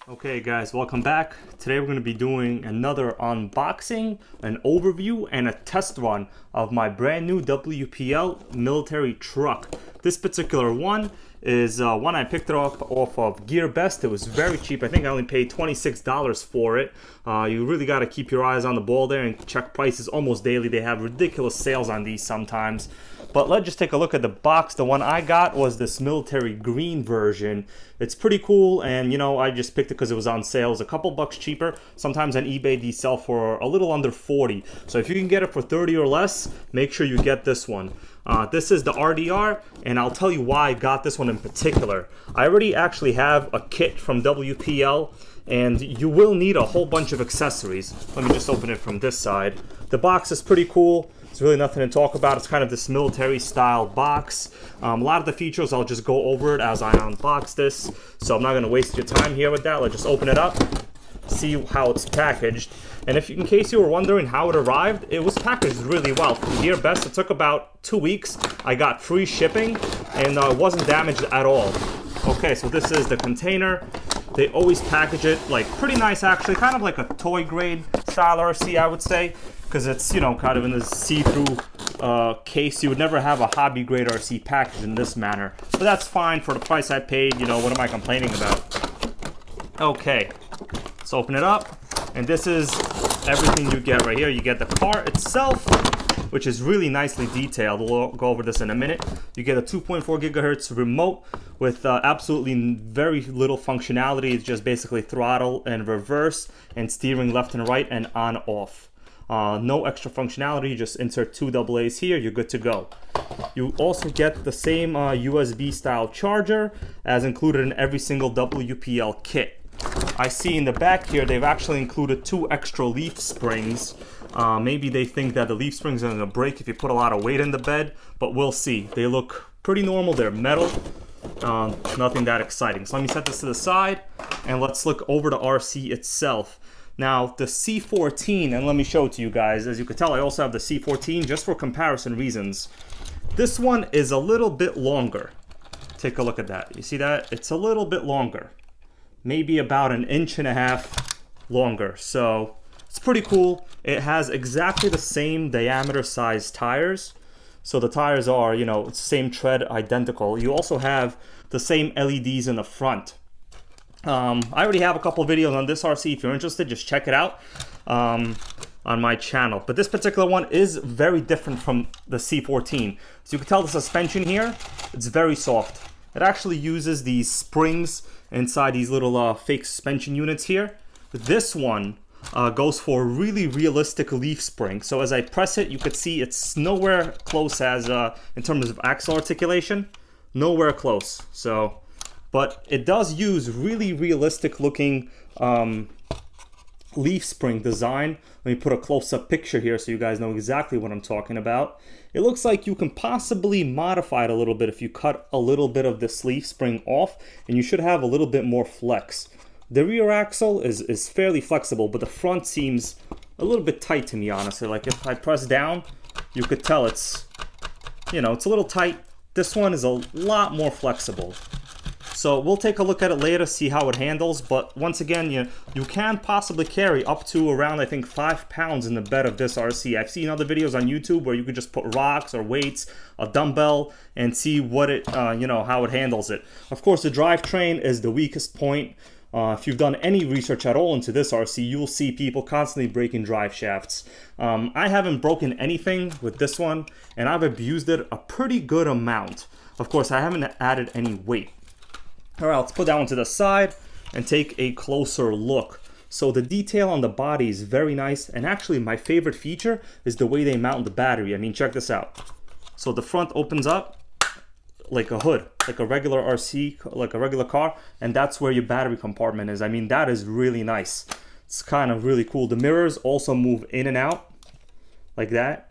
Okay guys, welcome back. Today we're going to be doing another unboxing, an overview, and a test run of my brand new WPL military truck. This particular one is one I picked it up off of GearBest. It was very cheap. I think I only paid $26 for it. You really got to keep your eyes on the ball there and check prices almost daily. They have ridiculous sales on these sometimes. But let's just take a look at the box. The one I got was this military green version. It's pretty cool, and you know, I just picked it because it was on sale. It's a couple bucks cheaper. Sometimes on eBay these sell for a little under 40. So if you can get it for 30 or less, make sure you get this one. This is the RDR, and I'll tell you why I got this one in particular. I already actually have a kit from WPL, and you will need a whole bunch of accessories. Let me just open it from this side. The box is pretty cool. There's really nothing to talk about. It's kind of this military style box. A lot of the features I'll just go over it as I unbox this, so I'm not going to waste your time here with that. Let's just open it up, see how it's packaged. And if in case you were wondering how it arrived, it was packaged really well. From GearBest, it took about 2 weeks. I got free shipping, and it wasn't damaged at all. Okay, so this is the container. They always package it like pretty nice, actually, kind of like a toy grade style RC, I would say, because it's, you know, kind of in this see-through case. You would never have a hobby grade RC packaged in this manner, but that's fine for the price I paid. You know, what am I complaining about? Okay, let's open it up, and this is everything you get right here. You get the car itself, which is really nicely detailed. We'll go over this in a minute. You get a 2.4 gigahertz remote with absolutely very little functionality. It's just basically throttle and reverse and steering left and right and on off. No extra functionality. You just insert 2 AA's here, you're good to go. You also get the same USB style charger as included in every single WPL kit. I see in the back here they've actually included 2 extra leaf springs. Maybe they think that the leaf springs are going to break if you put a lot of weight in the bed, but we'll see. They look pretty normal. They're metal. Nothing that exciting. So let me set this to the side, and let's look over the RC itself. Now, the C14, and let me show it to you guys. As you can tell, I also have the C14 just for comparison reasons. This one is a little bit longer. Take a look at that. You see that? It's a little bit longer. Maybe about 1.5 inches longer. So it's pretty cool. It has exactly the same diameter size tires. So the tires are, you know, same tread, identical. You also have the same LEDs in the front. I already have a couple videos on this RC. If you're interested, just check it out on my channel. But this particular one is very different from the C14. So you can tell the suspension here, it's very soft. It actually uses these springs inside these little fake suspension units here. This one goes for a really realistic leaf spring. So as I press it, you could see it's nowhere close as in terms of axle articulation, nowhere close. So, but it does use really realistic looking leaf spring design. Let me put a close-up picture here so you guys know exactly what I'm talking about. It looks like you can possibly modify it a little bit if you cut a little bit of this leaf spring off, and you should have a little bit more flex. The rear axle is fairly flexible, but the front seems a little bit tight to me, honestly. Like if I press down, you could tell it's, you know, it's a little tight. This one is a lot more flexible. So we'll take a look at it later, see how it handles. But once again, you can possibly carry up to around, I think, 5 pounds in the bed of this RC. I've seen other videos on YouTube where you could just put rocks or weights, a dumbbell, and see what it, you know, how it handles it. Of course, the drivetrain is the weakest point. If you've done any research at all into this RC, you'll see people constantly breaking drive shafts. I haven't broken anything with this one, and I've abused it a pretty good amount. Of course, I haven't added any weight. All right, let's put that one to the side and take a closer look. So the detail on the body is very nice, and actually my favorite feature is the way they mount the battery. I mean, check this out. So the front opens up like a hood, like a regular RC, like a regular car, and that's where your battery compartment is. I mean, that is really nice. It's kind of really cool. The mirrors also move in and out like that.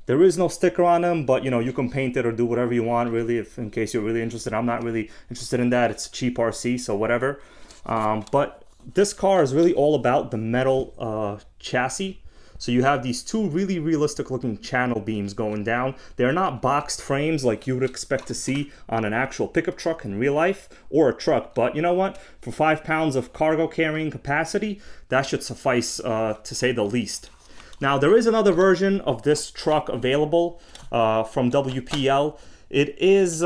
There is no sticker on them, but you know, you can paint it or do whatever you want, really, if in case you're really interested. I'm not really interested in that. It's a cheap RC, so whatever. But this car is really all about the metal chassis. So you have these two really realistic looking channel beams going down. They're not boxed frames like you would expect to see on an actual pickup truck in real life or a truck, but you know what? For 5 pounds of cargo carrying capacity, that should suffice to say the least. Now there is another version of this truck available from WPL. It is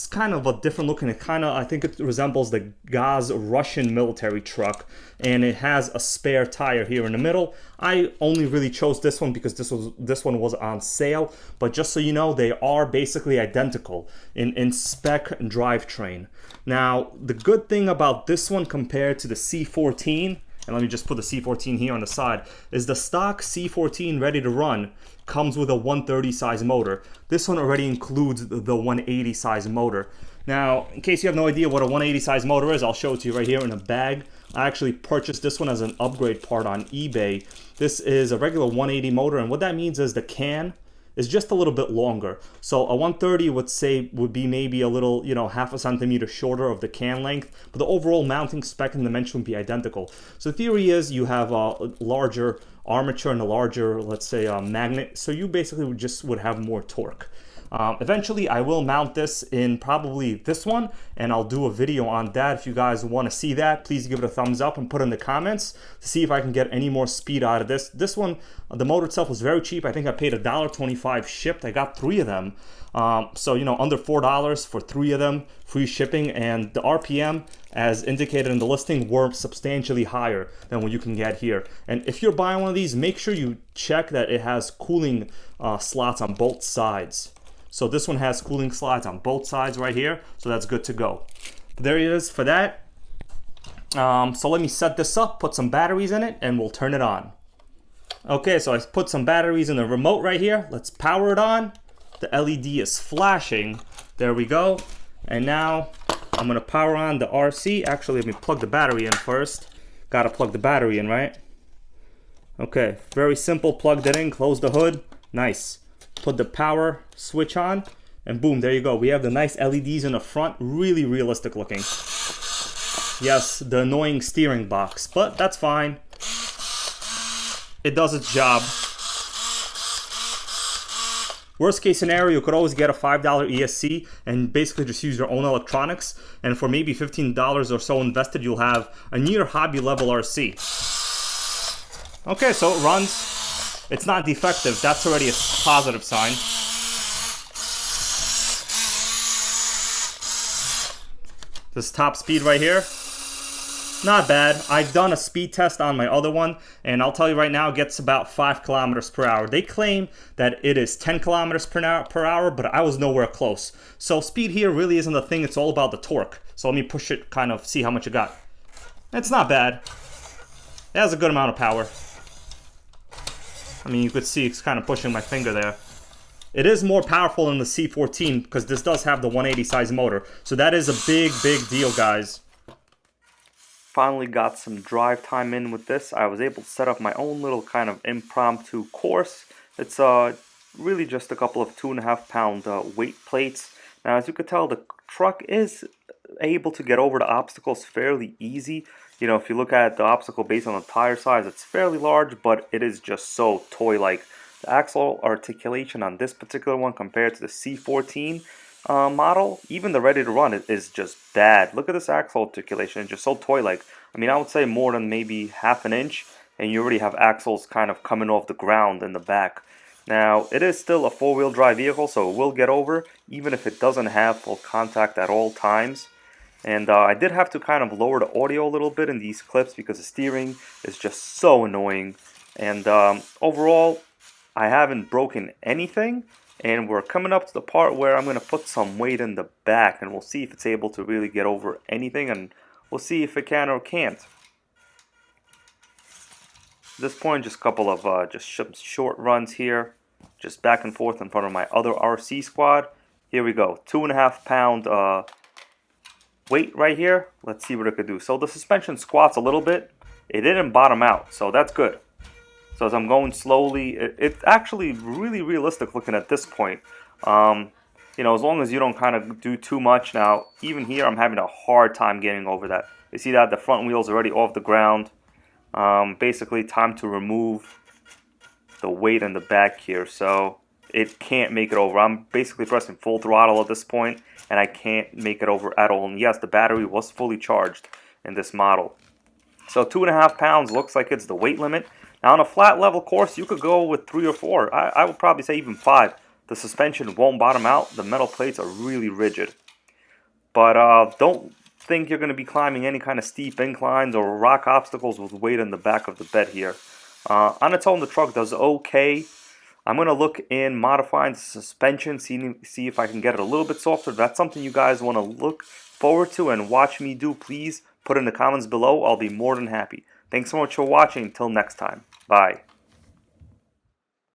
kind of a different looking. I think it resembles the Gaz Russian military truck, and it has a spare tire here in the middle. I only really chose this one because this one was on sale, but just so you know, they are basically identical in spec and drivetrain. Now, the good thing about this one compared to the C14, and let me just put the C14 here on the side, is the stock C14 ready to run comes with a 130 size motor. This one already includes the 180 size motor. Now, in case you have no idea what a 180 size motor is, I'll show it to you right here in a bag. I actually purchased this one as an upgrade part on eBay. This is a regular 180 motor, and what that means is the can is just a little bit longer. So a 130 would be maybe a little, half a centimeter shorter of the can length, but the overall mounting spec and dimension would be identical. So the theory is you have a larger armature and a larger, let's say, magnet, so you basically would have more torque. Eventually I will mount this in probably this one, and I'll do a video on that. If you guys want to see that, please give it a thumbs up and put in the comments to see if I can get any more speed out of this. This one, the motor itself was very cheap. I think I paid $1.25 shipped. I got 3 of them. So, under $4 for 3 of them, free shipping, and the RPM, as indicated in the listing, were substantially higher than what you can get here. And if you're buying one of these, make sure you check that it has cooling slots on both sides. So this one has cooling slots on both sides right here, so that's good to go. There it is for that. So let me set this up, put some batteries in it, and we'll turn it on. Okay, so I put some batteries in the remote right here. Let's power it on. The LED is flashing. There we go. And now I'm gonna power on the RC. Actually, let me plug the battery in first. Gotta plug the battery in, right? Okay, very simple. Plugged it in, close the hood. Nice. Put the power switch on, and boom, there you go. We have the nice LEDs in the front, really realistic looking. Yes, the annoying steering box, but that's fine. It does its job. Worst case scenario, you could always get a $5 ESC and basically just use your own electronics, and for maybe $15 or so invested, you'll have a near hobby level RC. Okay, so it runs. It's not defective. That's already a positive sign. This top speed right here, not bad. I've done a speed test on my other one, and I'll tell you right now, it gets about 5 kilometers per hour. They claim that it is 10 kilometers per hour, but I was nowhere close. So speed here really isn't a thing. It's all about the torque. So let me push it, kind of see how much it got. It's not bad. It has a good amount of power. I mean, you could see it's kind of pushing my finger there. It is more powerful than the C14 because this does have the 180 size motor. So that is a big, big deal, guys. Finally got some drive time in with this. I was able to set up my own little kind of impromptu course. It's really just a couple of 2.5 pound weight plates. Now, as you could tell, the truck is able to get over the obstacles fairly easy. If you look at the obstacle based on the tire size, it's fairly large, but it is just so toy-like. The axle articulation on this particular one compared to the C14 model, even the ready to run, is just bad. Look at this axle articulation. It's just so toy-like. I mean, I would say more than maybe half an inch, and you already have axles kind of coming off the ground in the back. Now, it is still a 4-wheel drive vehicle, so it will get over, even if it doesn't have full contact at all times. And I did have to kind of lower the audio a little bit in these clips because the steering is just so annoying. And overall, I haven't broken anything. And we're coming up to the part where I'm going to put some weight in the back, and we'll see if it's able to really get over anything, and we'll see if it can or can't. At this point, just a couple of just short runs here, just back and forth in front of my other RC squad. Here we go, 2.5 pound weight right here. Let's see what it could do. So the suspension squats a little bit. It didn't bottom out, so that's good. So as I'm going slowly, it's actually really realistic looking at this point. As long as you don't kind of do too much. Now, even here, I'm having a hard time getting over that. You see that the front wheel's already off the ground. Basically, time to remove the weight in the back here, so it can't make it over. I'm basically pressing full throttle at this point, and I can't make it over at all. And yes, the battery was fully charged in this model. So 2.5 pounds looks like it's the weight limit. Now on a flat level course, you could go with 3 or 4. I would probably say even 5. The suspension won't bottom out. The metal plates are really rigid. But don't think you're going to be climbing any kind of steep inclines or rock obstacles with weight in the back of the bed here. On its own, the truck does okay. I'm going to look in modifying the suspension, see if I can get it a little bit softer. If that's something you guys want to look forward to and watch me do, please put in the comments below. I'll be more than happy. Thanks so much for watching. Until next time. Bye.